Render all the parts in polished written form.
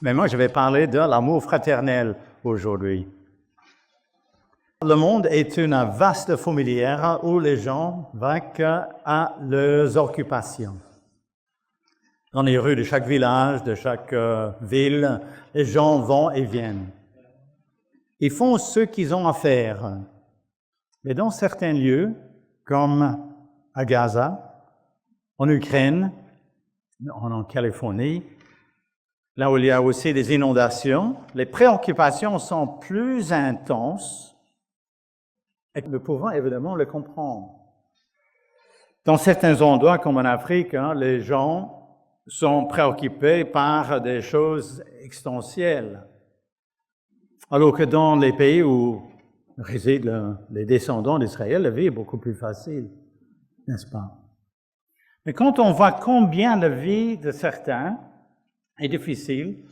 Mais moi, je vais parler de l'amour fraternel aujourd'hui. Le monde est une vaste fourmilière où les gens vaquent à leurs occupations. Dans les rues de chaque village, de chaque ville, les gens vont et viennent. Ils font ce qu'ils ont à faire. Mais dans certains lieux, comme à Gaza, en Ukraine, en Californie, là où il y a aussi des inondations, les préoccupations sont plus intenses et le pouvoir, évidemment, le comprend. Dans certains endroits, comme en Afrique, les gens sont préoccupés par des choses existentielles, alors que dans les pays où résident les descendants d'Israël, la vie est beaucoup plus facile, n'est-ce pas? Mais quand on voit combien la vie de certains est difficile,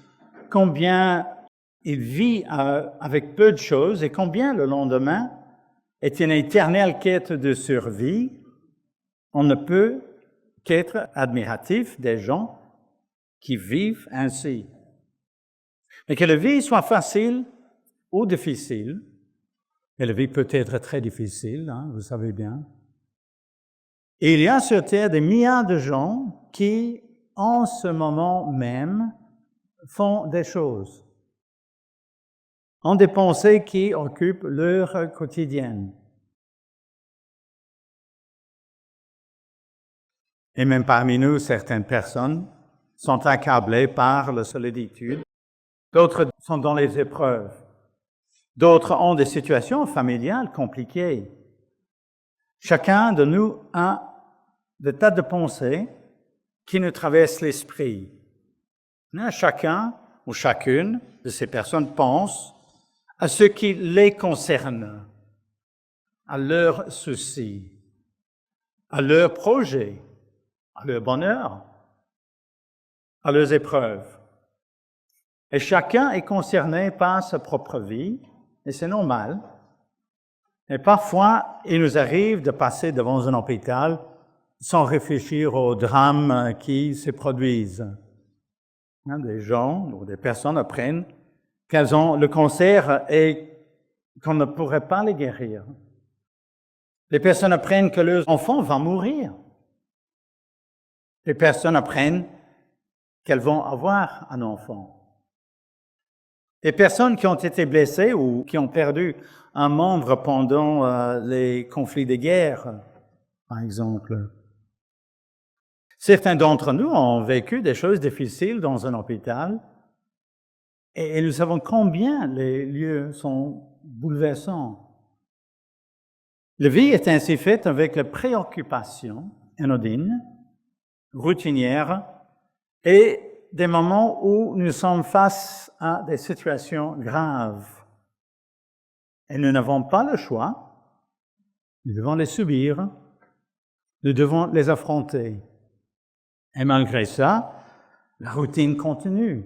combien ils vivent avec peu de choses et combien le lendemain est une éternelle quête de survie, on ne peut qu'être admiratif des gens qui vivent ainsi. Mais que la vie soit facile ou difficile, et la vie peut être très difficile, vous savez bien. Et il y a sur Terre des milliards de gens qui, en ce moment même, font des choses, ont des pensées qui occupent leur quotidienne. Et même parmi nous, certaines personnes sont accablées par la solitude, d'autres sont dans les épreuves, d'autres ont des situations familiales compliquées. Chacun de nous a des tas de pensées qui nous traversent l'esprit. Chacun ou chacune de ces personnes pense à ce qui les concerne, à leurs soucis, à leurs projets, à leur bonheur, à leurs épreuves. Et chacun est concerné par sa propre vie, et c'est normal. Et parfois, il nous arrive de passer devant un hôpital sans réfléchir aux drames qui se produisent. Des gens ou des personnes apprennent qu'elles ont le cancer et qu'on ne pourrait pas les guérir. Les personnes apprennent que leurs enfants vont mourir. Les personnes apprennent qu'elles vont avoir un enfant. Les personnes qui ont été blessées ou qui ont perdu un membre pendant les conflits de guerre, par exemple. Certains d'entre nous ont vécu des choses difficiles dans un hôpital et nous savons combien les lieux sont bouleversants. La vie est ainsi faite avec la préoccupation anodine, routinière, et des moments où nous sommes face à des situations graves. Et nous n'avons pas le choix, nous devons les subir, nous devons les affronter. Et malgré ça, la routine continue.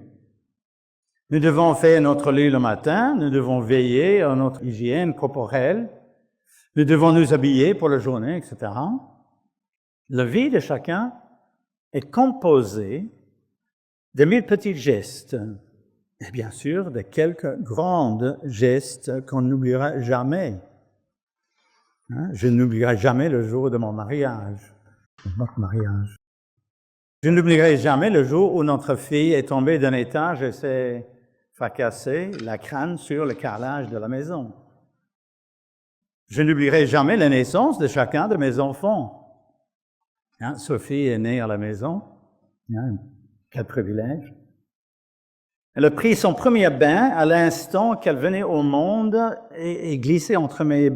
Nous devons faire notre lit le matin, nous devons veiller à notre hygiène corporelle, nous devons nous habiller pour la journée, etc. La vie de chacun est composée de 1000 petits gestes, et bien sûr de quelques grands gestes qu'on n'oubliera jamais. Je n'oublierai jamais le jour de mon mariage, notre mariage. Je n'oublierai jamais le jour où notre fille est tombée d'un étage et s'est fracassée la crâne sur le carrelage de la maison. Je n'oublierai jamais la naissance de chacun de mes enfants. Sophie est née à la maison. Quel privilège. Elle a pris son premier bain à l'instant qu'elle venait au monde et glissé entre mes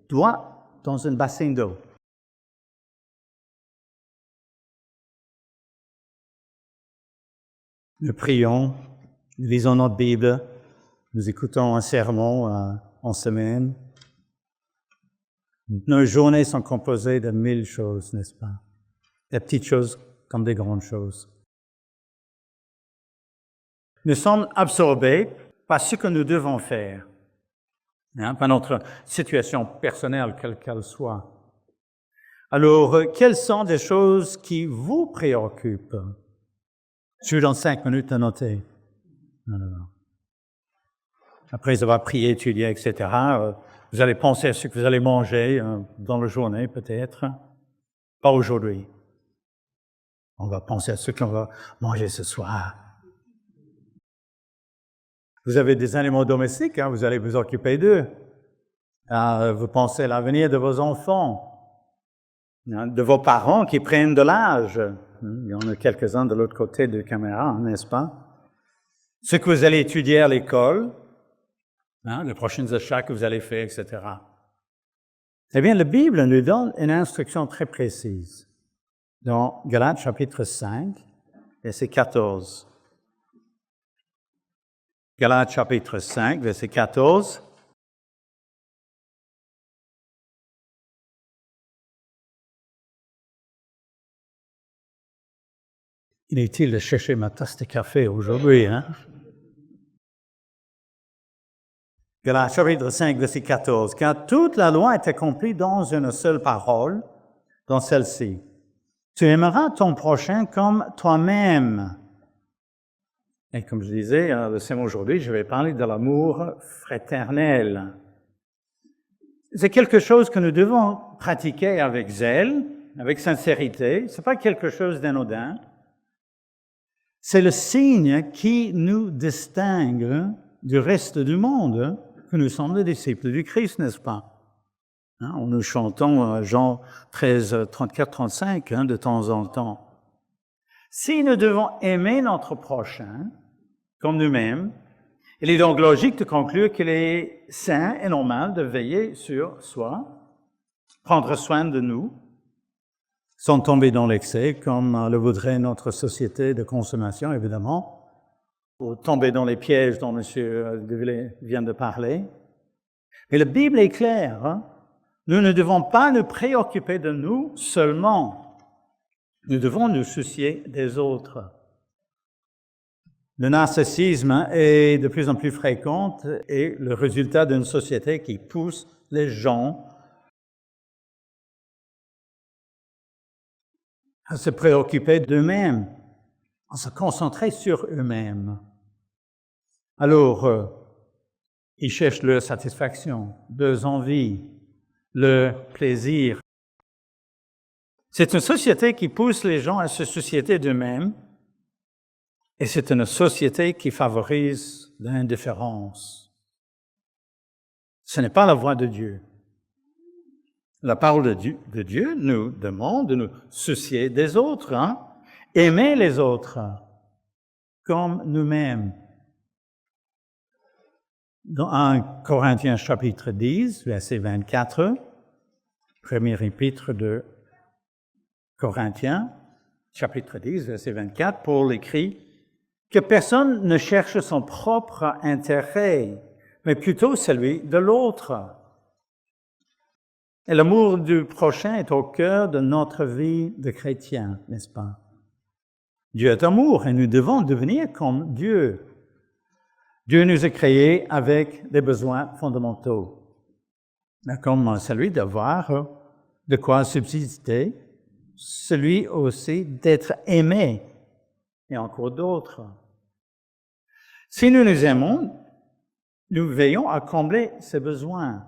doigts dans un bassin d'eau. Nous prions, nous lisons notre Bible, nous écoutons un sermon en semaine. Nos journées sont composées de 1000 choses, n'est-ce pas? Des petites choses comme des grandes choses. Nous sommes absorbés par ce que nous devons faire, par notre situation personnelle, quelle qu'elle soit. Alors, quelles sont des choses qui vous préoccupent? Je vous donne 5 minutes à noter. Non, non, non. Après avoir prié, étudié, etc., vous allez penser à ce que vous allez manger dans la journée, peut-être. Pas aujourd'hui. On va penser à ce qu'on va manger ce soir. Vous avez des animaux domestiques, vous allez vous occuper d'eux. Vous pensez à l'avenir de vos enfants, de vos parents qui prennent de l'âge. Il y en a quelques-uns de l'autre côté de la caméra, n'est-ce pas? Ce que vous allez étudier à l'école, les prochains achats que vous allez faire, etc. Eh bien, la Bible nous donne une instruction très précise. Dans Galates chapitre 5, verset 14. Galates chapitre 5, verset 14. Inutile de chercher ma tasse de café aujourd'hui, Galates chapitre 5, verset 14. Car toute la loi est accomplie dans une seule parole, dans celle-ci. Tu aimeras ton prochain comme toi-même. Et comme je disais, le sermon aujourd'hui, je vais parler de l'amour fraternel. C'est quelque chose que nous devons pratiquer avec zèle, avec sincérité. C'est pas quelque chose d'anodin. C'est le signe qui nous distingue du reste du monde, que nous sommes les disciples du Christ, n'est-ce pas? Nous chantons Jean 13, 34, 35 de temps en temps. Si nous devons aimer notre prochain comme nous-mêmes, il est donc logique de conclure qu'il est sain et normal de veiller sur soi, prendre soin de nous, sans tomber dans l'excès, comme le voudrait notre société de consommation, évidemment, ou tomber dans les pièges dont M. De Villiers vient de parler. Mais la Bible est claire, nous ne devons pas nous préoccuper de nous seulement. Nous devons nous soucier des autres. Le narcissisme est de plus en plus fréquent et le résultat d'une société qui pousse les gens à se préoccuper d'eux-mêmes, à se concentrer sur eux-mêmes. Alors, ils cherchent leur satisfaction, leurs envies, leur plaisir. C'est une société qui pousse les gens à se soucier d'eux-mêmes et c'est une société qui favorise l'indifférence. Ce n'est pas la voie de Dieu. La parole de Dieu nous demande de nous soucier des autres, aimer les autres comme nous-mêmes. Dans 1 Corinthiens chapitre 10, verset 24, premier épître de Corinthiens, chapitre 10, verset 24, Paul écrit que personne ne cherche son propre intérêt, mais plutôt celui de l'autre. Et l'amour du prochain est au cœur de notre vie de chrétien, n'est-ce pas? Dieu est amour et nous devons devenir comme Dieu. Dieu nous a créés avec des besoins fondamentaux, comme celui d'avoir de quoi subsister, celui aussi d'être aimé, et encore d'autres. Si nous nous aimons, nous veillons à combler ces besoins.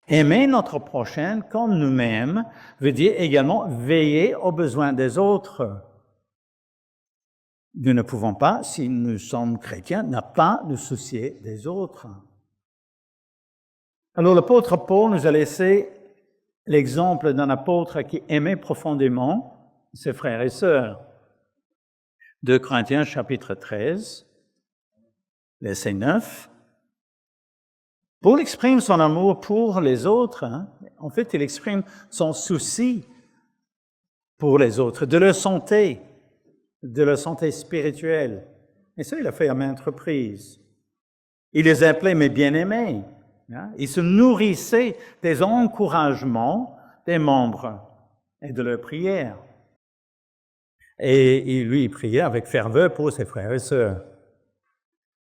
Aimer notre prochain comme nous-mêmes veut dire également veiller aux besoins des autres. Nous ne pouvons pas, si nous sommes chrétiens, ne pas nous soucier des autres. Alors l'apôtre Paul nous a laissé l'exemple d'un apôtre qui aimait profondément ses frères et sœurs. 2 Corinthiens chapitre 13, verset 9. Paul exprime son amour pour les autres. En fait, il exprime son souci pour les autres, de leur santé spirituelle. Et ça, il a fait à maintes reprises. Il les appelait mes bien-aimés. Il se nourrissait des encouragements des membres et de leurs prières. Et il priait avec ferveur pour ses frères et sœurs.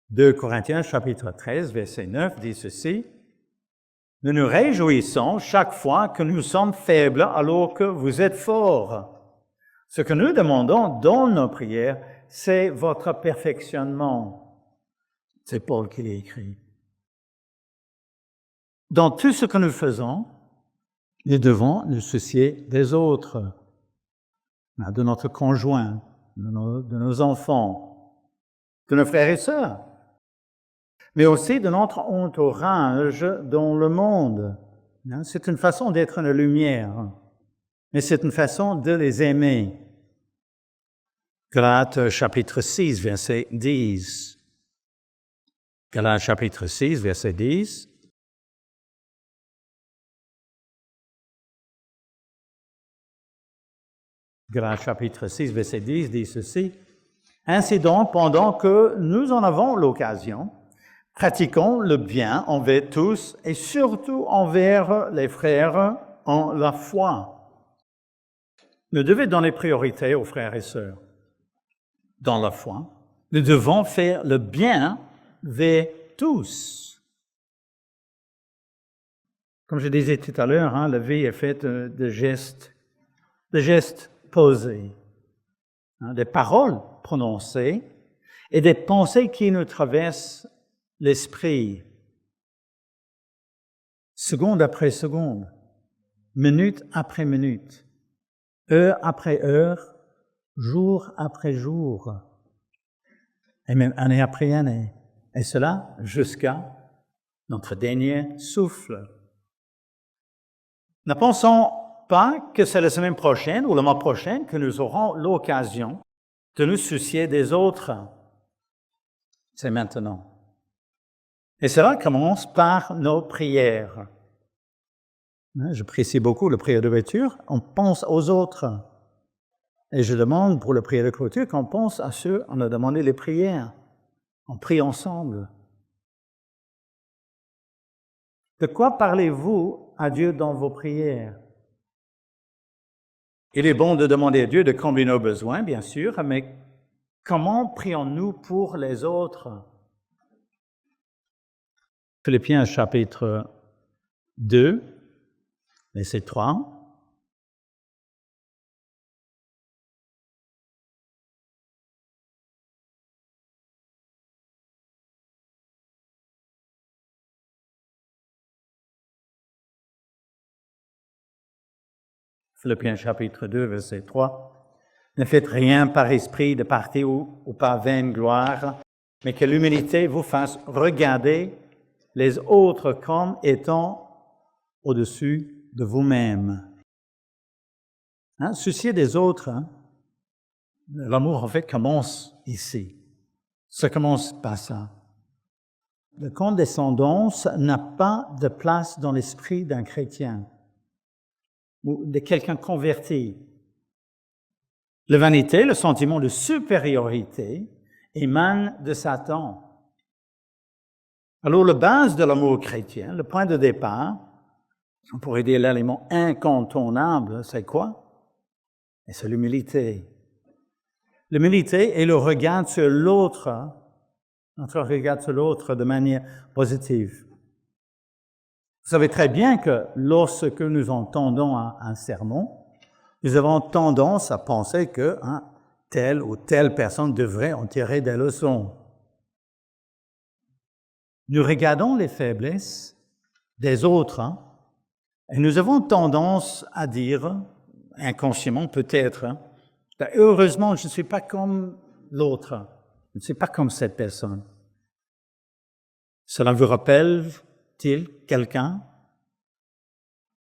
2 Corinthiens chapitre 13, verset 9 dit ceci. « Nous nous réjouissons chaque fois que nous sommes faibles alors que vous êtes forts. Ce que nous demandons dans nos prières, c'est votre perfectionnement. C'est Paul qui l'a écrit. Dans tout ce que nous faisons, nous devons nous soucier des autres, de notre conjoint, de nos enfants, de nos frères et sœurs, mais aussi de notre entourage dans le monde. C'est une façon d'être une lumière, mais c'est une façon de les aimer. Galates chapitre 6, verset 10. Galates chapitre 6, verset 10. Galates chapitre 6, verset 10 dit ceci. Ainsi donc, pendant que nous en avons l'occasion, pratiquons le bien envers tous et surtout envers les frères en la foi. Nous devons donner priorité aux frères et sœurs dans la foi. Nous devons faire le bien vers tous. Comme je disais tout à l'heure, la vie est faite de gestes posés, des paroles prononcées et des pensées qui nous traversent l'esprit, seconde après seconde, minute après minute, heure après heure, jour après jour, et même année après année, et cela jusqu'à notre dernier souffle. Ne pensons pas que c'est la semaine prochaine ou le mois prochain que nous aurons l'occasion de nous soucier des autres. C'est maintenant. Et cela commence par nos prières. Je précise beaucoup la prière d'ouverture. On pense aux autres. Et je demande pour la prière de clôture qu'on pense à ceux on a demandé les prières. On prie ensemble. De quoi parlez-vous à Dieu dans vos prières? Il est bon de demander à Dieu de combler nos besoins, bien sûr, mais comment prions-nous pour les autres? Philippiens chapitre 2, verset 3. Philippiens chapitre 2, verset 3. Ne faites rien par esprit de parti ou par vaine gloire, mais que l'humilité vous fasse regarder les autres comme étant au-dessus de vous-même. Soucier des autres, l'amour en fait commence ici. Ça commence par ça. La condescendance n'a pas de place dans l'esprit d'un chrétien ou de quelqu'un converti. La vanité, le sentiment de supériorité, émane de Satan. Alors, la base de l'amour chrétien, le point de départ, on pourrait dire l'élément incontournable, c'est quoi? Et c'est l'humilité. L'humilité est le regard sur l'autre, notre regard sur l'autre de manière positive. Vous savez très bien que lorsque nous entendons un sermon, nous avons tendance à penser que telle ou telle personne devrait en tirer des leçons. Nous regardons les faiblesses des autres et nous avons tendance à dire, inconsciemment peut-être, heureusement, je ne suis pas comme l'autre, je ne suis pas comme cette personne. Cela vous rappelle-t-il quelqu'un?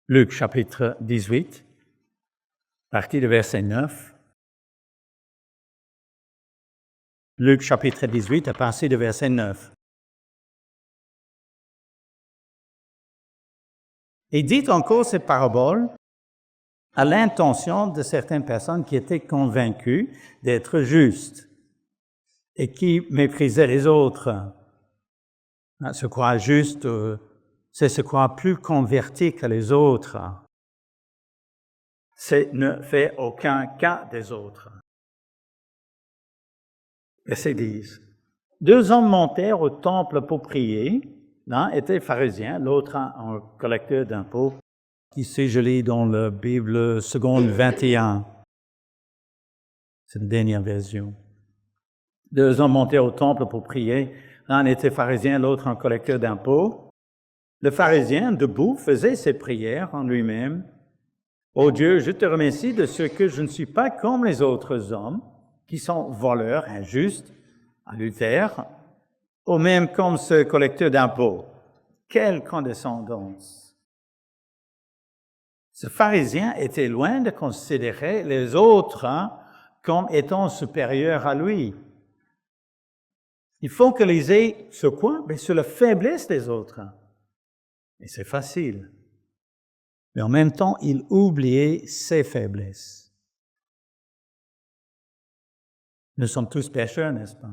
Luc chapitre 18, partie de verset 9. Luc chapitre 18, à partir de verset 9. Et dit encore cette parabole à l'intention de certaines personnes qui étaient convaincues d'être justes et qui méprisaient les autres. Se croire juste, c'est se croire plus converti que les autres. C'est ne faire aucun cas des autres. Verset 10. 2 hommes montèrent au temple pour prier. L'un était pharisien, l'autre un collecteur d'impôts. Ici, je lis dans la Bible seconde 21. C'est la dernière version. 2 hommes montaient au temple pour prier. L'un était pharisien, l'autre un collecteur d'impôts. Le pharisien, debout, faisait ses prières en lui-même. « Ô Dieu, je te remercie de ce que je ne suis pas comme les autres hommes, qui sont voleurs, injustes, adultères, ou même comme ce collecteur d'impôts. » Quelle condescendance! Ce pharisien était loin de considérer les autres comme étant supérieurs à lui. Il focalisait sur quoi? Mais sur la faiblesse des autres. Et c'est facile. Mais en même temps, il oubliait ses faiblesses. Nous sommes tous pécheurs, n'est-ce pas?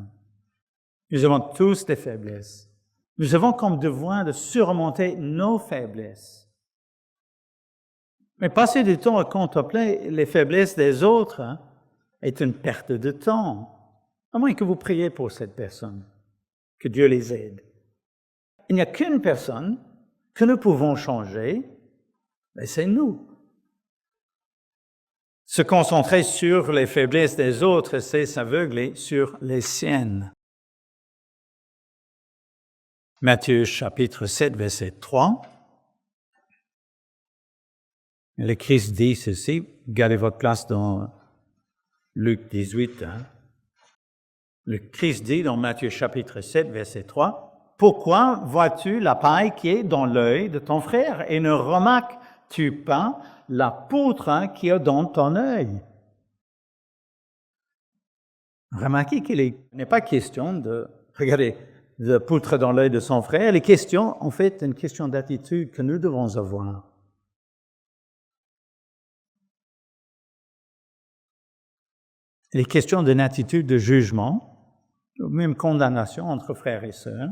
Nous avons tous des faiblesses. Nous avons comme devoir de surmonter nos faiblesses. Mais passer du temps à contempler les faiblesses des autres est une perte de temps. À moins que vous priez pour cette personne, que Dieu les aide. Il n'y a qu'une personne que nous pouvons changer, mais c'est nous. Se concentrer sur les faiblesses des autres, c'est s'aveugler sur les siennes. Matthieu chapitre 7, verset 3. Le Christ dit ceci, gardez votre place dans Luc 18. Le Christ dit dans Matthieu chapitre 7, verset 3, « Pourquoi vois-tu la paille qui est dans l'œil de ton frère et ne remarques-tu pas la poutre qui est dans ton œil? » Remarquez qu'il n'est pas question de regarder la poutre dans l'œil de son frère. Les questions, en fait, une question d'attitude que nous devons avoir. Les questions d'une attitude de jugement, ou même condamnation entre frères et sœurs.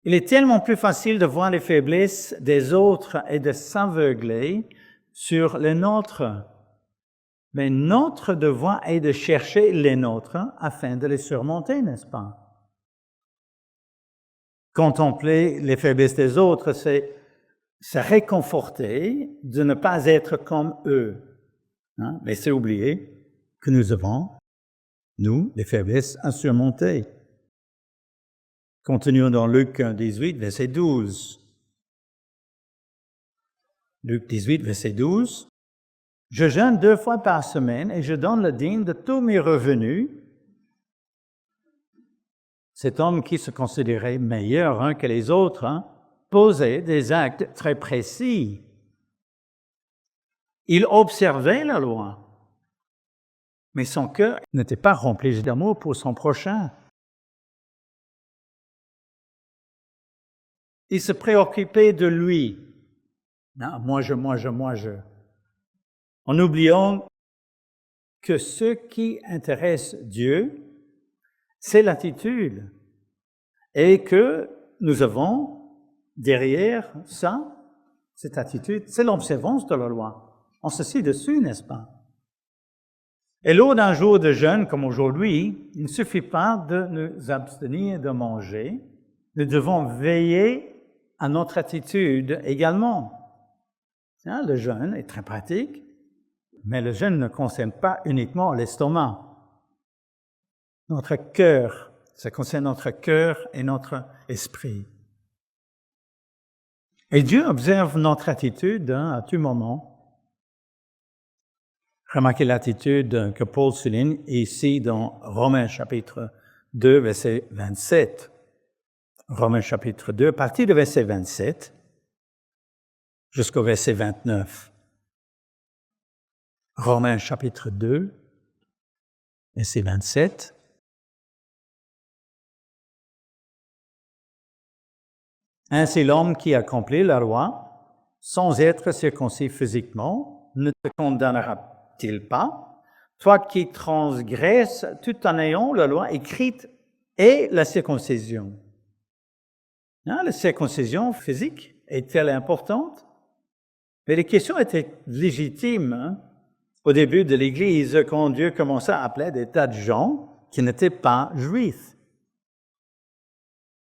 Il est tellement plus facile de voir les faiblesses des autres et de s'aveugler sur les nôtres. Mais notre devoir est de chercher les nôtres afin de les surmonter, n'est-ce pas? Contempler les faiblesses des autres, c'est se réconforter de ne pas être comme eux. Mais c'est oublier que nous avons, nous, des faiblesses à surmonter. Continuons dans Luc 18, verset 12. Luc 18, verset 12. « Je jeûne 2 fois par semaine et je donne le digne de tous mes revenus. » Cet homme qui se considérait meilleur que les autres posait des actes très précis. Il observait la loi, mais son cœur n'était pas rempli d'amour pour son prochain. Il se préoccupait de lui. Non, moi je. En oubliant que ce qui intéresse Dieu, c'est l'attitude. Et que nous avons derrière ça, cette attitude, c'est l'observance de la loi. On s'assied dessus, n'est-ce pas? Et lors d'un jour de jeûne comme aujourd'hui, il ne suffit pas de nous abstenir de manger. Nous devons veiller à notre attitude également. Le jeûne est très pratique, mais le jeûne ne concerne pas uniquement l'estomac. Notre cœur, ça concerne notre cœur et notre esprit. Et Dieu observe notre attitude à tout moment. Remarquez l'attitude que Paul souligne ici dans Romains chapitre 2, verset 27. Romains chapitre 2, à partir du verset 27 jusqu'au verset 29. Romains chapitre 2, verset 27. Ainsi l'homme qui accomplit la loi, sans être circoncis physiquement, ne te condamnera-t-il pas? Toi qui transgresses tout en ayant la loi écrite et la circoncision. La circoncision physique est-elle importante? Mais les questions étaient légitimes au début de l'Église, quand Dieu commençait à appeler des tas de gens qui n'étaient pas juifs.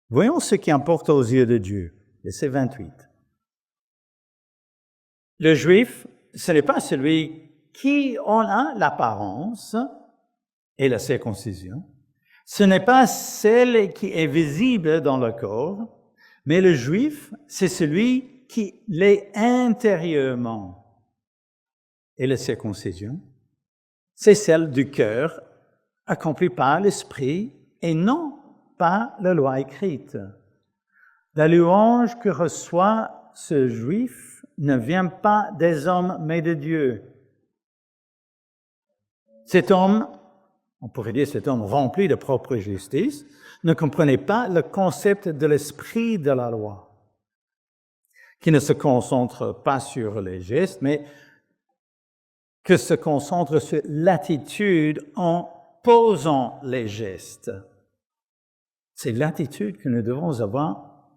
Voyons ce qui importe aux yeux de Dieu. Verset 28. Le juif, ce n'est pas celui qui en a l'apparence et la circoncision. Ce n'est pas celle qui est visible dans le corps, mais le juif, c'est celui qui l'est intérieurement. Et la circoncision, c'est celle du cœur, accomplie par l'esprit et non par la loi écrite. La louange que reçoit ce juif ne vient pas des hommes, mais de Dieu. Cet homme, on pourrait dire cet homme rempli de propre justice, ne comprenait pas le concept de l'esprit de la loi, qui ne se concentre pas sur les gestes, mais que se concentre sur l'attitude en posant les gestes. C'est l'attitude que nous devons avoir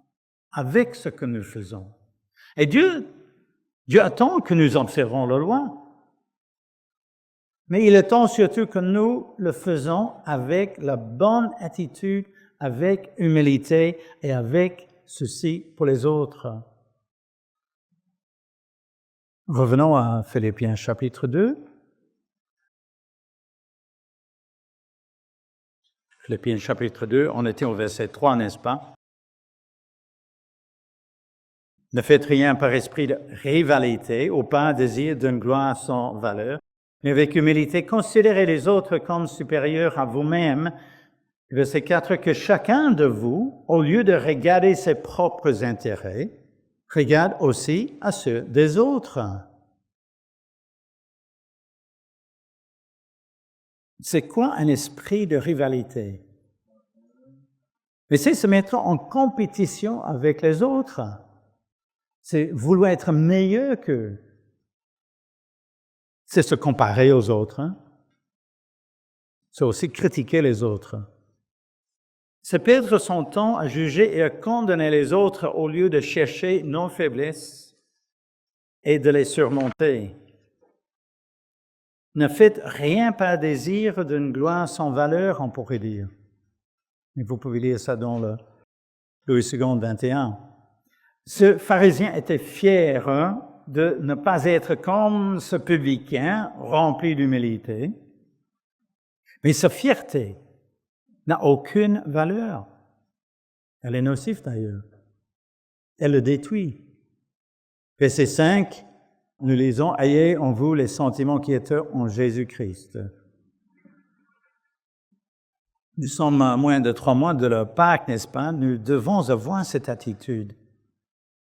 avec ce que nous faisons. Et Dieu attend que nous observons la loi. Mais il attend surtout que nous le faisons avec la bonne attitude, avec humilité et avec ceci pour les autres. Revenons à Philippiens chapitre 2. Philippiens chapitre 2, on était au verset 3, n'est-ce pas? Ne faites rien par esprit de rivalité ou par désir d'une gloire sans valeur, mais avec humilité, considérez les autres comme supérieurs à vous-même. Verset 4, que chacun de vous, au lieu de regarder ses propres intérêts, regarde aussi à ceux des autres. C'est quoi un esprit de rivalité? Mais c'est se mettre en compétition avec les autres. C'est vouloir être meilleur qu'eux. C'est se comparer aux autres. C'est aussi critiquer les autres. C'est perdre son temps à juger et à condamner les autres au lieu de chercher nos faiblesses et de les surmonter. Ne faites rien par désir d'une gloire sans valeur, on pourrait dire. Et vous pouvez lire ça dans le Louis II 21. Ce pharisien était fier de ne pas être comme ce publicain rempli d'humilité, mais sa fierté n'a aucune valeur. Elle est nocive d'ailleurs. Elle le détruit. Verset 5, nous lisons « Ayez en vous les sentiments qui étaient en Jésus-Christ ». Nous sommes à moins de 3 mois de la Pâque, n'est-ce pas? Nous devons avoir cette attitude,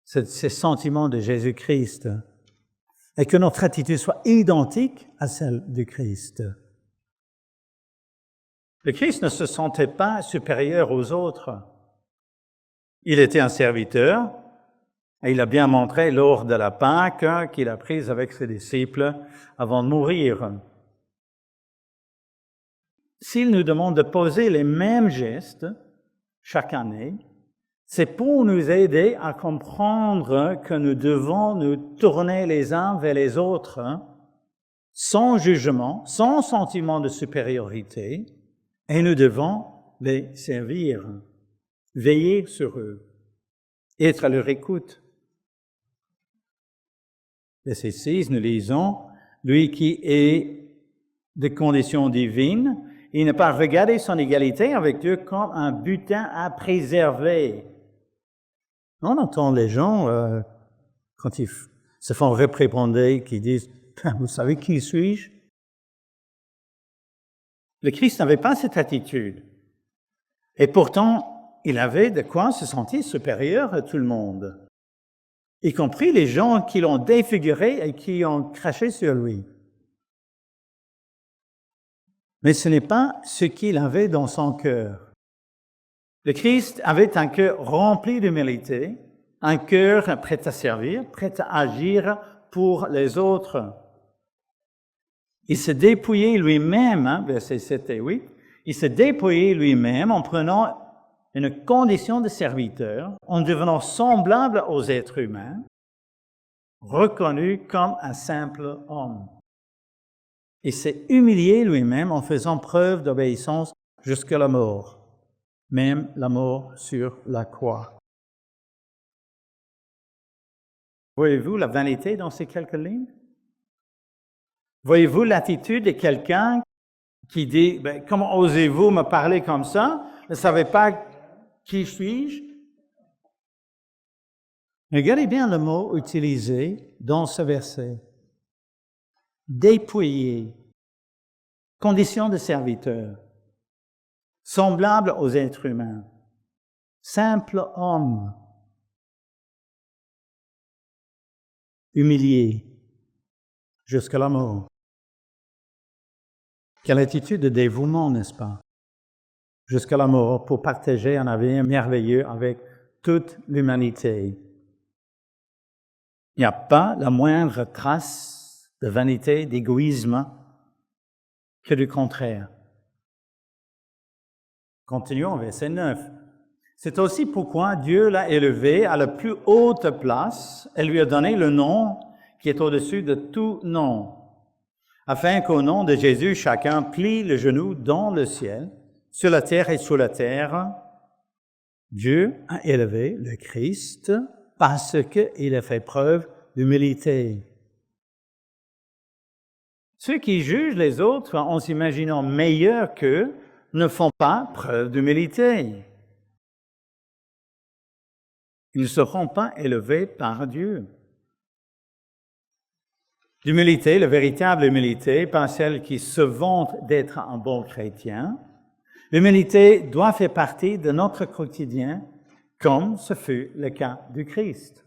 ces sentiments de Jésus-Christ, et que notre attitude soit identique à celle du Christ. Le Christ ne se sentait pas supérieur aux autres. Il était un serviteur, et il a bien montré lors de la Pâque qu'il a prise avec ses disciples avant de mourir. S'il nous demande de poser les mêmes gestes chaque année, c'est pour nous aider à comprendre que nous devons nous tourner les uns vers les autres sans jugement, sans sentiment de supériorité, et nous devons les servir, veiller sur eux, être à leur écoute. Verset 6, nous lisons, « Lui qui est de condition divine, il n'a pas regardé son égalité avec Dieu comme un butin à préserver. » On entend les gens, quand ils se font réprimander, qui disent « Vous savez qui suis-je » Le Christ n'avait pas cette attitude. Et pourtant, il avait de quoi se sentir supérieur à tout le monde, y compris les gens qui l'ont défiguré et qui ont craché sur lui. Mais ce n'est pas ce qu'il avait dans son cœur. Le Christ avait un cœur rempli d'humilité, un cœur prêt à servir, prêt à agir pour les autres. Il se dépouillait lui-même, versets 7 et 8, il se dépouillait lui-même en prenant une condition de serviteur, en devenant semblable aux êtres humains, reconnu comme un simple homme. Il s'est humilié lui-même en faisant preuve d'obéissance jusqu'à la mort, même la mort sur la croix. Voyez-vous la vanité dans ces quelques lignes? Voyez-vous l'attitude de quelqu'un qui dit, ben, comment osez-vous me parler comme ça? Ne savez pas qui suis-je? Regardez bien le mot utilisé dans ce verset. Dépouillé, condition de serviteur, semblable aux êtres humains, simple homme, humilié jusqu'à la mort. Quelle attitude de dévouement, n'est-ce pas? Jusqu'à la mort pour partager un avenir merveilleux avec toute l'humanité. Il n'y a pas la moindre trace de vanité, d'égoïsme, que du contraire. Continuons, verset 9. C'est aussi pourquoi Dieu l'a élevé à la plus haute place et lui a donné le nom qui est au-dessus de tout nom, afin qu'au nom de Jésus, chacun plie le genou dans le ciel, sur la terre et sous la terre. Dieu a élevé le Christ parce qu'il a fait preuve d'humilité. Ceux qui jugent les autres en s'imaginant meilleurs qu'eux ne font pas preuve d'humilité. Ils ne seront pas élevés par Dieu. L'humilité, la véritable humilité, pas celle qui se vante d'être un bon chrétien. L'humilité doit faire partie de notre quotidien, comme ce fut le cas du Christ.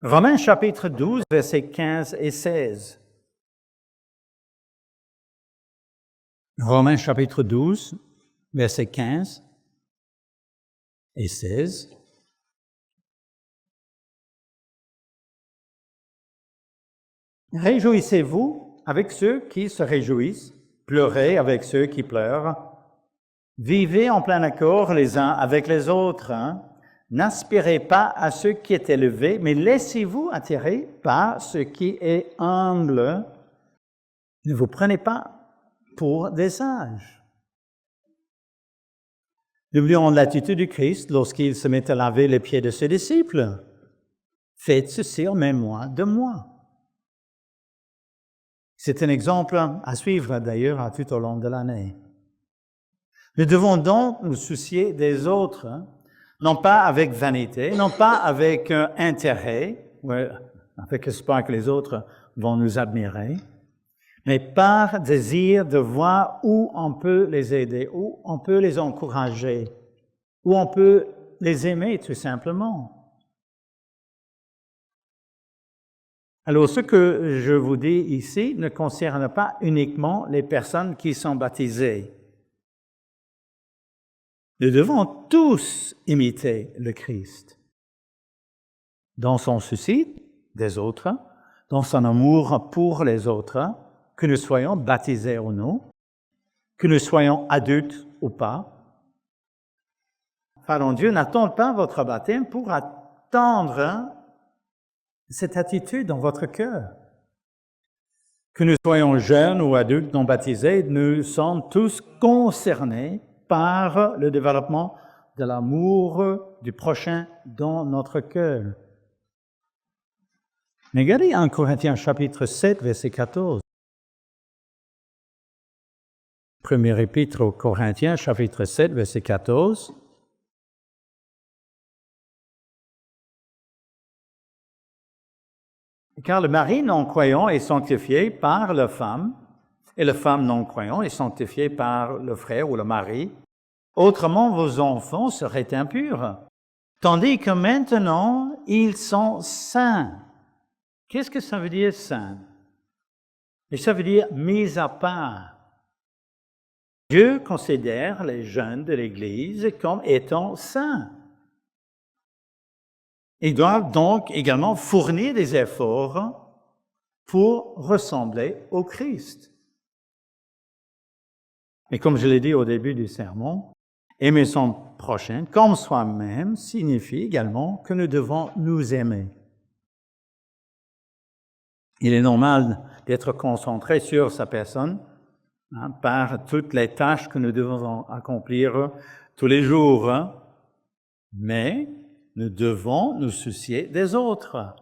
Romains chapitre 12, versets 15 et 16. Romains chapitre 12, versets 15 et 16. Réjouissez-vous avec ceux qui se réjouissent, pleurez avec ceux qui pleurent. Vivez en plein accord les uns avec les autres. N'aspirez pas à ce qui est élevé, mais laissez-vous attirer par ce qui est humble. Ne vous prenez pas pour des sages. N'oublions l'attitude du Christ lorsqu'il se met à laver les pieds de ses disciples. Faites ceci en mémoire de moi. C'est un exemple à suivre d'ailleurs tout au long de l'année. Nous devons donc nous soucier des autres, non pas avec vanité, non pas avec intérêt, avec espoir que les autres vont nous admirer, mais par désir de voir où on peut les aider, où on peut les encourager, où on peut les aimer tout simplement. Alors, ce que je vous dis ici ne concerne pas uniquement les personnes qui sont baptisées. Nous devons tous imiter le Christ dans son souci des autres, dans son amour pour les autres, que nous soyons baptisés ou non, que nous soyons adultes ou pas. Pardon, Dieu n'attend pas votre baptême pour attendre cette attitude dans votre cœur. Que nous soyons jeunes ou adultes non baptisés, nous sommes tous concernés par le développement de l'amour du prochain dans notre cœur. Mais regardez 1 Corinthiens chapitre 7, verset 14. Premier épître aux Corinthiens, chapitre 7, verset 14. Car le mari non-croyant est sanctifié par la femme, et la femme non-croyante est sanctifiée par le frère ou le mari. Autrement, vos enfants seraient impurs, tandis que maintenant, ils sont saints. Qu'est-ce que ça veut dire, saints? Et ça veut dire mis à part. Dieu considère les jeunes de l'Église comme étant saints. Ils doivent donc également fournir des efforts pour ressembler au Christ. Mais comme je l'ai dit au début du sermon, aimer son prochain comme soi-même signifie également que nous devons nous aimer. Il est normal d'être concentré sur sa personne par toutes les tâches que nous devons accomplir tous les jours, mais nous devons nous soucier des autres,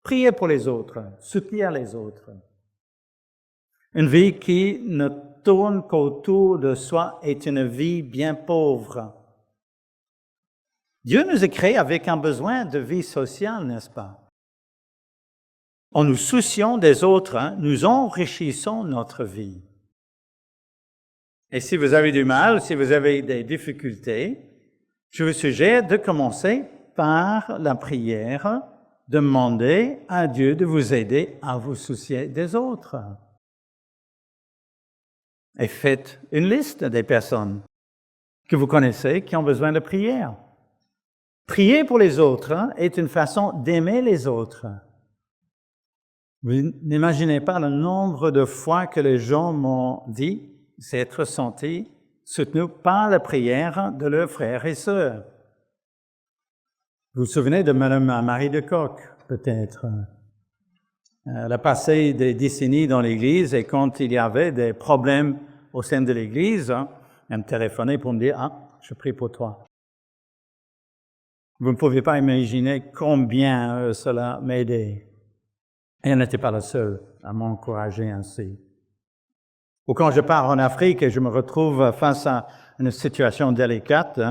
prier pour les autres, soutenir les autres. Une vie qui ne tourne qu'autour de soi est une vie bien pauvre. Dieu nous a créés avec un besoin de vie sociale, n'est-ce pas? En nous souciant des autres, nous enrichissons notre vie. Et si vous avez du mal, si vous avez des difficultés, je vous suggère de commencer par la prière, demander à Dieu de vous aider à vous soucier des autres. Et faites une liste des personnes que vous connaissez qui ont besoin de prière. Prier pour les autres est une façon d'aimer les autres. Vous n'imaginez pas le nombre de fois que les gens m'ont dit s'être sentis soutenus par la prière de leurs frères et sœurs. Vous vous souvenez de Mme Marie de Kock, peut-être. Elle a passé des décennies dans l'Église et quand il y avait des problèmes au sein de l'Église, elle me téléphonait pour me dire « Ah, je prie pour toi ». Vous ne pouvez pas imaginer combien cela m'aidait. Et elle n'était pas la seule à m'encourager ainsi. Ou quand je pars en Afrique et je me retrouve face à une situation délicate,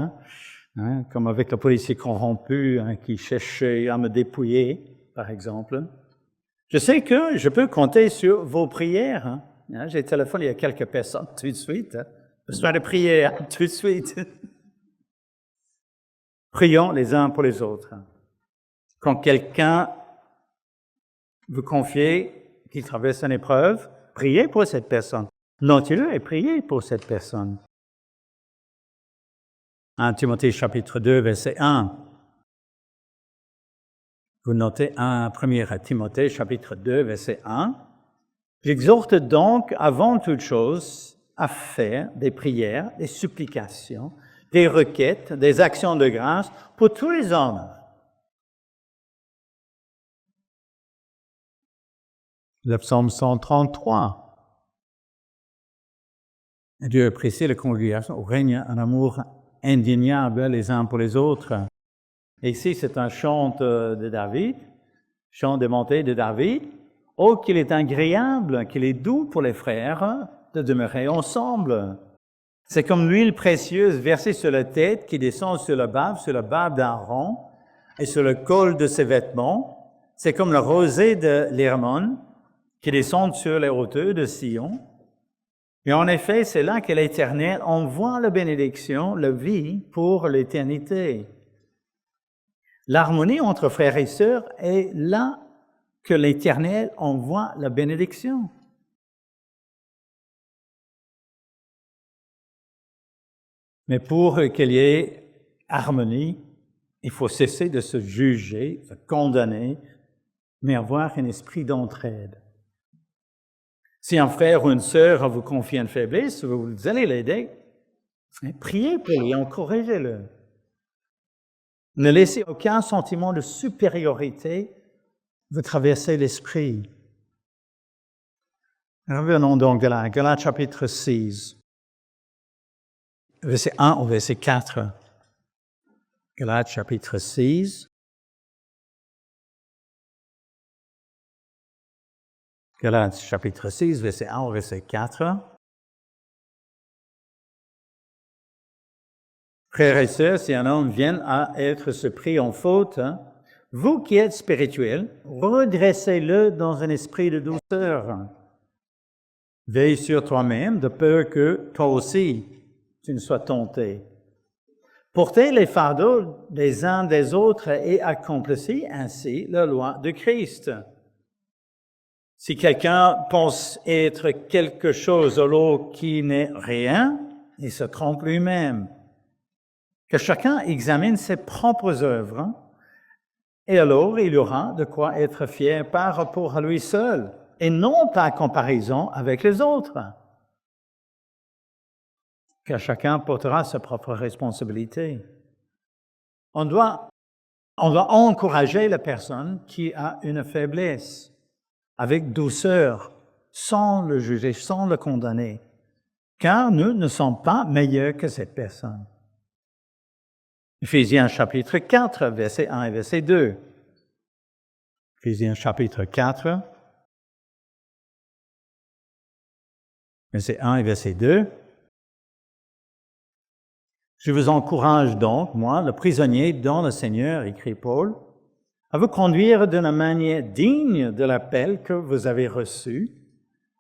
comme avec le policier corrompu qui cherchait à me dépouiller, par exemple, je sais que je peux compter sur vos prières. J'ai téléphoné il y a quelques personnes tout de suite. Besoin de prière tout de suite. Prions les uns pour les autres. Quand quelqu'un vous confie qu'il traverse une épreuve, priez pour cette personne. Notez-le et priez pour cette personne. 1 Timothée chapitre 2, verset 1. Vous notez 1 Timothée chapitre 2, verset 1. J'exhorte donc avant toute chose à faire des prières, des supplications, des requêtes, des actions de grâce pour tous les hommes. Le psaume 133. Dieu apprécie la congrégation où règne un amour indéniable les uns pour les autres. Et ici, c'est un chant de David, chant des montées de David. Oh, qu'il est agréable, qu'il est doux pour les frères de demeurer ensemble. C'est comme l'huile précieuse versée sur la tête qui descend sur la barbe d'Aaron et sur le col de ses vêtements. C'est comme la rosée de l'Hermon qui descend sur les hauteurs de Sion. Et en effet, c'est là que l'Éternel envoie la bénédiction, la vie pour l'éternité. L'harmonie entre frères et sœurs est là que l'Éternel envoie la bénédiction. Mais pour qu'il y ait harmonie, il faut cesser de se juger, de condamner, mais avoir un esprit d'entraide. Si un frère ou une sœur vous confie une faiblesse, vous allez l'aider. Priez pour lui, encouragez-le. Ne laissez aucun sentiment de supériorité vous traverser l'esprit. Revenons donc à Galates chapitre 6. Verset 1 au verset 4. Galates chapitre 6. Galates chapitre 6, verset 1 au verset 4. Frères et sœurs, si un homme vient à être surpris en faute, vous qui êtes spirituels, redressez-le dans un esprit de douceur. Veille sur toi-même de peur que toi aussi tu ne sois tenté. Portez les fardeaux des uns des autres et accomplissez ainsi la loi de Christ. Si quelqu'un pense être quelque chose alors qui n'est rien, il se trompe lui-même. Que chacun examine ses propres œuvres, et alors il y aura de quoi être fier par rapport à lui seul, et non par comparaison avec les autres. Car chacun portera sa propre responsabilité. On doit encourager la personne qui a une faiblesse, avec douceur, sans le juger, sans le condamner, car nous ne sommes pas meilleurs que cette personne. Éphésiens chapitre 4, verset 1 et verset 2. Éphésiens chapitre 4, verset 1 et verset 2. Je vous encourage donc, moi, le prisonnier dans le Seigneur, écrit Paul, à vous conduire d'une manière digne de l'appel que vous avez reçu.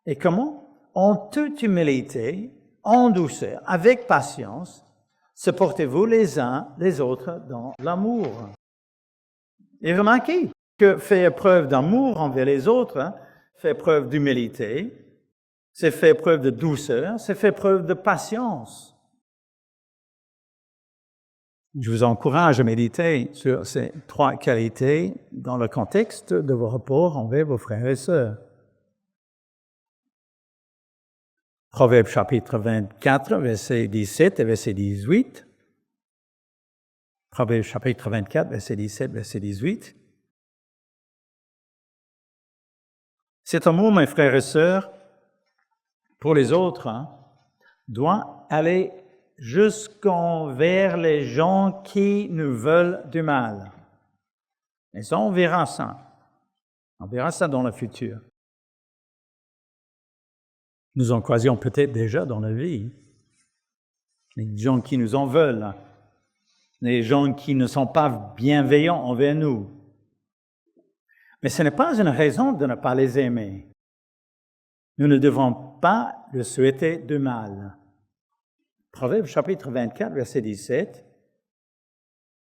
Et comment? En toute humilité, en douceur, avec patience, supportez-vous les uns les autres dans l'amour. Et remarquez que faire preuve d'amour envers les autres, faire preuve d'humilité, c'est faire preuve de douceur, c'est faire preuve de patience. Je vous encourage à méditer sur ces trois qualités dans le contexte de vos rapports envers vos frères et sœurs. Proverbe chapitre 24, versets 17 et verset 18. Proverbe chapitre 24, verset 17, verset 18. Cet amour, mes frères et sœurs, pour les autres, doit aller jusqu'envers les gens qui nous veulent du mal. Et ça, on verra ça. On verra ça dans le futur. Nous en croisions peut-être déjà dans la vie. Les gens qui nous en veulent. Les gens qui ne sont pas bienveillants envers nous. Mais ce n'est pas une raison de ne pas les aimer. Nous ne devons pas leur souhaiter du mal. Proverbe chapitre 24, verset 17.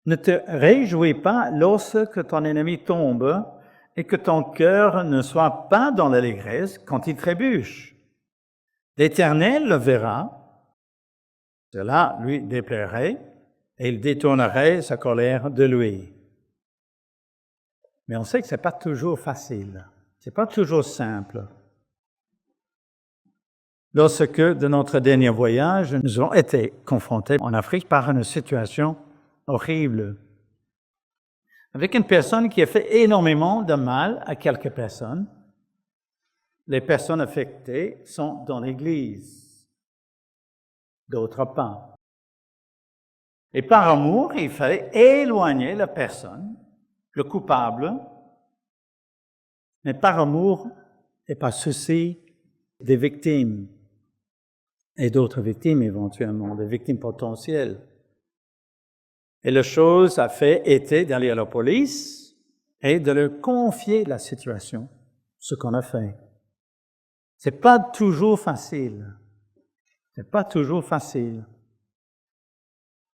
Ne te réjouis pas lorsque ton ennemi tombe et que ton cœur ne soit pas dans l'allégresse quand il trébuche. L'Éternel le verra, cela lui déplairait et il détournerait sa colère de lui. Mais on sait que ce n'est pas toujours facile, ce n'est pas toujours simple. Lorsque, de notre dernier voyage, nous avons été confrontés en Afrique par une situation horrible, avec une personne qui a fait énormément de mal à quelques personnes. Les personnes affectées sont dans l'Église, d'autres pas. Et par amour, il fallait éloigner la personne, le coupable, mais par amour et par souci des victimes, et d'autres victimes éventuellement, des victimes potentielles. Et la chose à faire était d'aller à la police et de leur confier la situation, ce qu'on a fait. C'est pas toujours facile. C'est pas toujours facile.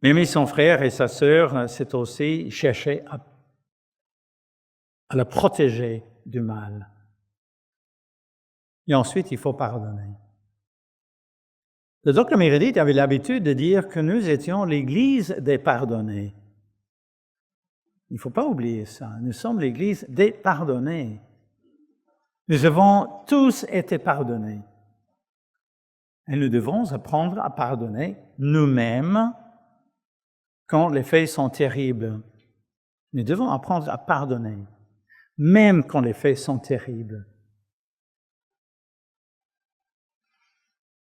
Aimer son frère et sa sœur, c'est aussi chercher à la protéger du mal. Et ensuite, il faut pardonner. Le docteur Meredith avait l'habitude de dire que nous étions l'Église des pardonnés. Il ne faut pas oublier ça. Nous sommes l'Église des pardonnés. Nous avons tous été pardonnés. Et nous devons apprendre à pardonner nous-mêmes quand les faits sont terribles. Nous devons apprendre à pardonner, même quand les faits sont terribles.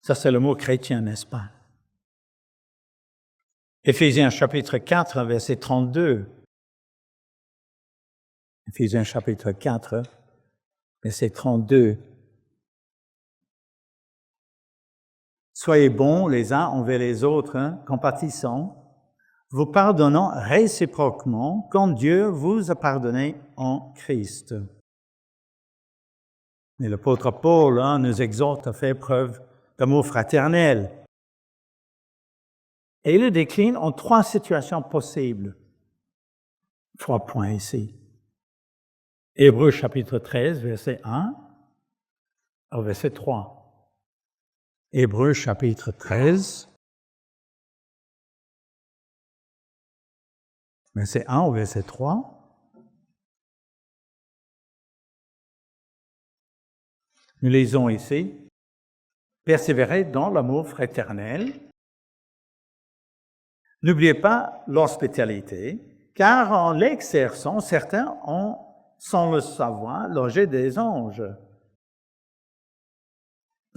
Ça, c'est le mot chrétien, n'est-ce pas? Éphésiens chapitre 4, verset 32. Éphésiens chapitre 4, verset 32. Soyez bons les uns envers les autres, compatissants, vous pardonnant réciproquement, comme Dieu vous a pardonné en Christ. Et l'apôtre Paul nous exhorte à faire preuve d'amour fraternel. Et il le décline en 3 situations possibles. 3 points ici. Hébreux chapitre 13, verset 1 au verset 3. Hébreux chapitre 13, verset 1 au verset 3. Nous lisons ici. Persévérez dans l'amour fraternel. N'oubliez pas l'hospitalité, car en l'exerçant, certains ont, sans le savoir, logé des anges.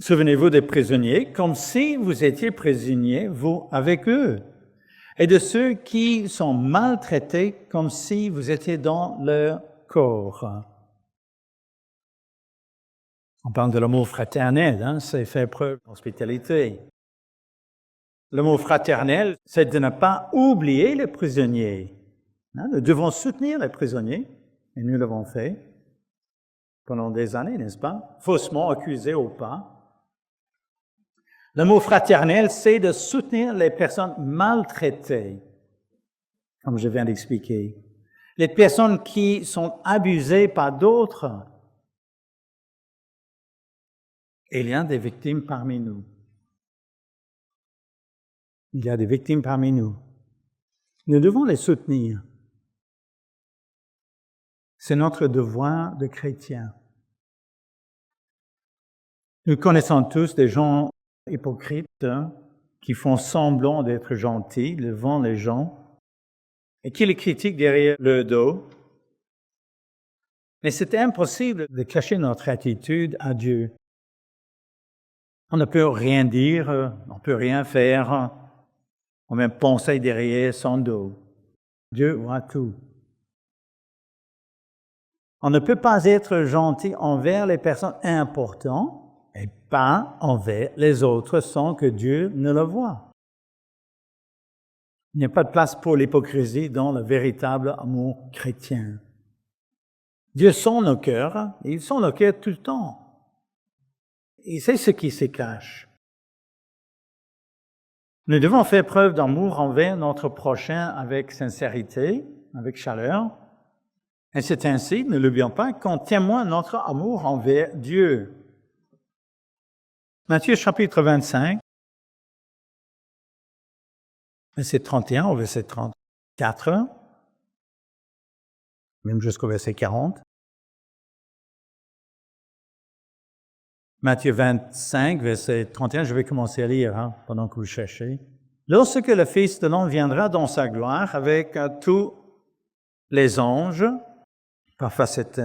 Souvenez-vous des prisonniers, comme si vous étiez prisonniers, vous, avec eux, et de ceux qui sont maltraités, comme si vous étiez dans leur corps. On parle de l'amour fraternel, hein, c'est faire preuve d'hospitalité. L'amour fraternel, c'est de ne pas oublier les prisonniers. Hein, nous devons soutenir les prisonniers, et nous l'avons fait pendant des années, n'est-ce pas? Faussement accusés ou pas. L'amour fraternel, c'est de soutenir les personnes maltraitées, comme je viens d'expliquer. Les personnes qui sont abusées par d'autres. Il y a des victimes parmi nous. Il y a des victimes parmi nous. Nous devons les soutenir. C'est notre devoir de chrétiens. Nous connaissons tous des gens hypocrites qui font semblant d'être gentils devant les gens et qui les critiquent derrière le dos. Mais c'est impossible de cacher notre attitude à Dieu. On ne peut rien dire, on ne peut rien faire, on même penser derrière son dos. Dieu voit tout. On ne peut pas être gentil envers les personnes importantes et pas envers les autres sans que Dieu ne le voie. Il n'y a pas de place pour l'hypocrisie dans le véritable amour chrétien. Dieu sent nos cœurs, et il sent nos cœurs tout le temps. Il sait ce qui se cache. Nous devons faire preuve d'amour envers notre prochain avec sincérité, avec chaleur. Et c'est ainsi, ne l'oublions pas, qu'on témoigne notre amour envers Dieu. Matthieu chapitre 25, verset 31 au verset 34, même jusqu'au verset 40. Matthieu 25, verset 31, je vais commencer à lire pendant que vous cherchez. « Lorsque le Fils de l'homme viendra dans sa gloire avec tous les anges, parfois c'est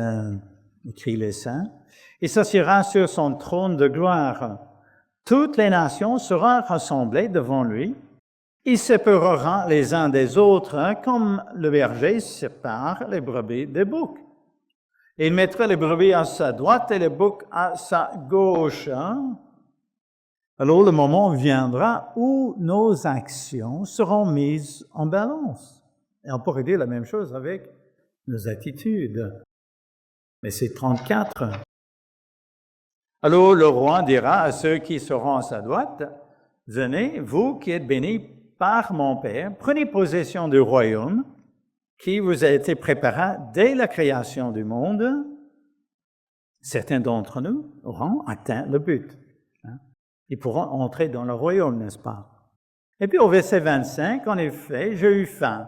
écrit les saints, il s'assiera sur son trône de gloire. Toutes les nations seront rassemblées devant lui. Il séparera les uns des autres comme le berger sépare les brebis des boucs. Il mettra les brebis à sa droite et les boucs à sa gauche. Alors le moment viendra où nos actions seront mises en balance. Et on pourrait dire la même chose avec nos attitudes. Mais c'est 34. Alors le roi dira à ceux qui seront à sa droite, « Venez, vous qui êtes bénis par mon Père, prenez possession du royaume qui vous a été préparé dès la création du monde. » Certains d'entre nous auront atteint le but. Ils pourront entrer dans le royaume, n'est-ce pas? Et puis au verset 25, en effet, « J'ai eu faim,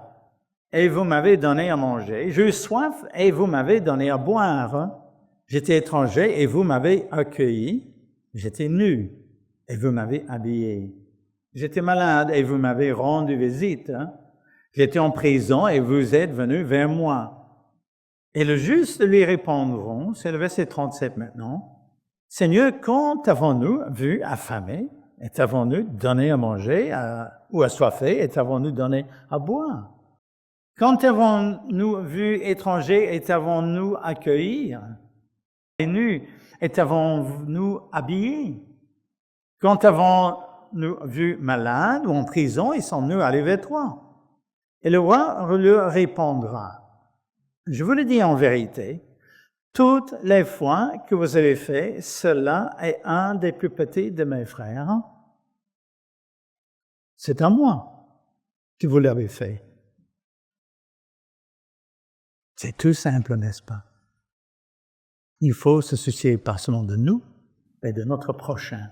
et vous m'avez donné à manger. J'ai eu soif, et vous m'avez donné à boire. J'étais étranger, et vous m'avez accueilli. J'étais nu, et vous m'avez habillé. J'étais malade, et vous m'avez rendu visite. J'étais en prison, et vous êtes venus vers moi. » Et le juste lui répondront, c'est le verset 37 maintenant, « Seigneur, quand avons-nous vu affamé, et t'avons-nous donné à manger, ou assoiffé, et t'avons-nous donné à boire? Quand avons-nous vu étranger, et t'avons-nous accueilli, et nu, et t'avons-nous habillé? Quand avons-nous vu malade ou en prison, et sommes-nous allés vers toi? » Et le roi leur répondra, « Je vous le dis en vérité, toutes les fois que vous avez fait cela est un des plus petits de mes frères, c'est à moi que vous l'avez fait. » C'est tout simple, n'est-ce pas? Il faut se soucier pas seulement de nous, mais de notre prochain.